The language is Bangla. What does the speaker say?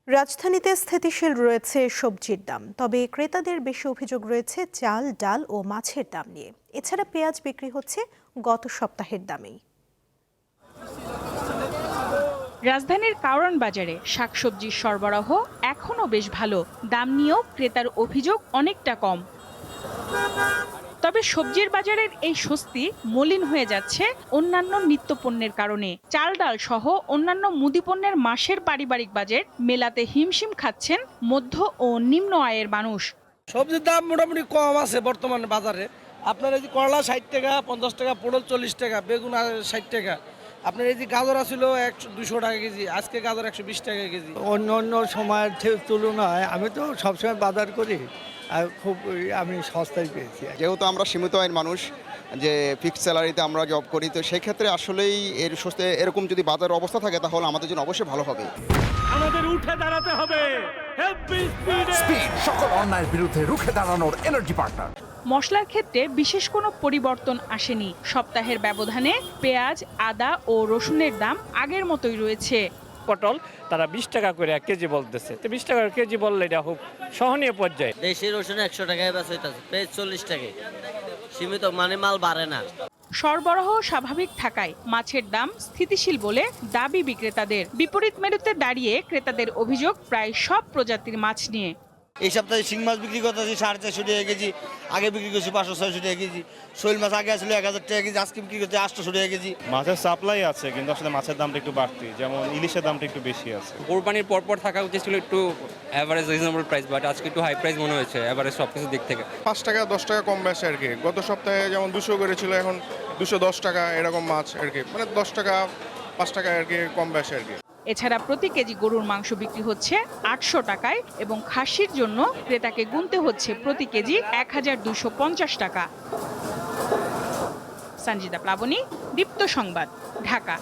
রাজধানীতে স্থিতিশীল রয়েছে সবজির দাম, তবে ক্রেতাদের বেশি অভিযোগ রয়েছে চাল, ডাল ও মাছের দাম নিয়ে। এছাড়া পেঁয়াজ বিক্রি হচ্ছে গত সপ্তাহের দামেই। রাজধানীর কারওয়ান বাজারে শাকসবজির সরবরাহ এখনও বেশ ভালো, দাম নিয়েও ক্রেতার অভিযোগ অনেকটা কম। তবে সবজির বাজারের এই স্বস্তি মলিন হয়ে যাচ্ছে অন্যান্য নিত্যপণ্যের কারণে। চাল, ডাল সহ অন্যান্য মুদিপণ্যের মাসের পারিবারিক বাজেট মেলাতে হিমশিম খাচ্ছেন মধ্য ও নিম্ন আয়ের মানুষ। সবজির দাম মোটামুটি কম আছে বর্তমানে বাজারে। আপনার এই যে করলা 60 টাকা, 50 টাকা, পটল 40 টাকা, বেগুন 60 টাকা। আপনার এই যে গাজর ছিল 200 টাকা কেজি, আজকে গাজর 120 টাকা কেজি। অন্য অন্য সময়ের তুলনায় আমি তো সবসময় বাজার করি, আর আমি সস্তায় পেয়েছি। যেহেতু আমরা সীমিত আয়ের মানুষ, যে ফিক্সড স্যালারিতে আমরা জব করি, তো সেই ক্ষেত্রে আসলেই এরকম যদি বাজারের অবস্থা থাকে তাহলে আমাদের জন্য অবশ্যই ভালো হবে। আমাদের উঠে দাঁড়াতে হবে। স্পিড, সকল অন্যায়ের বিরুদ্ধে রুখে দাঁড়ানোর এনার্জি পার্টনার। মশলার ক্ষেত্রে বিশেষ কোনো পরিবর্তন আসেনি। সপ্তাহের ব্যবধানে পেঁয়াজ, আদা ও রসুনের দাম আগের মতোই রয়েছে। পটল তারা 20 টাকা করে কেজি বলতেছে, তো 20 টাকা কেজি বললে এটা খুব সহনীয় পর্যায়ে। দেশি রসুন 100 টাকায় বেচা, পেঁয়াজ 40 টাকায়, সীমিত মানে মাল বাড়ে না। সরবরাহ স্বাভাবিক থাকায় মাছের দাম স্থিতিশীল বলে দাবি বিক্রেতাদের। বিপরীত মেরুতে দাঁড়িয়ে ক্রেতাদের অভিযোগ প্রায় সব প্রজাতির মাছ নিয়ে। এই সপ্তাহে শিং মাছ বিক্রি করতেছি 450 টাকা কেজি, আগে বিক্রি করছি 500-600 টাকা কেজি। শৈল মাছ আগে আসলে 1000 টাকা কেজি, আজকে বিক্রি করতে 800 টাকা কেজি। মাছের সাপ্লাই আছে, কিন্তু আসলে মাছের দামটা একটু বাড়তি, যেমন ইলিশের দামটা একটু বেশি আছে। কোরবানির পরপর থাকা উচিত ছিল একটু অ্যাভারেজ রিজনেবল প্রাইস, বাট আজকে একটু হাই প্রাইস মনে হয়েছে অ্যাভারেজ সব কিছু দিক থেকে। 5 টাকা 10 টাকা কম বেশি আর কি। গত সপ্তাহে যেমন 200 করে ছিল, এখন 210 টাকা এরকম মাছ আর কি, মানে 10 টাকা 5 টাকা আর কি কম বেশি আর কি। এছাড়া প্রতি কেজি গরুর মাংস বিক্রি হচ্ছে 800 টাকায় এবং খাসির জন্য ক্রেতাকে গুনতে হচ্ছে প্রতি কেজি 1250 টাকা। সঞ্জিদা প্লাবনী, দীপ্ত সংবাদ, ঢাকা।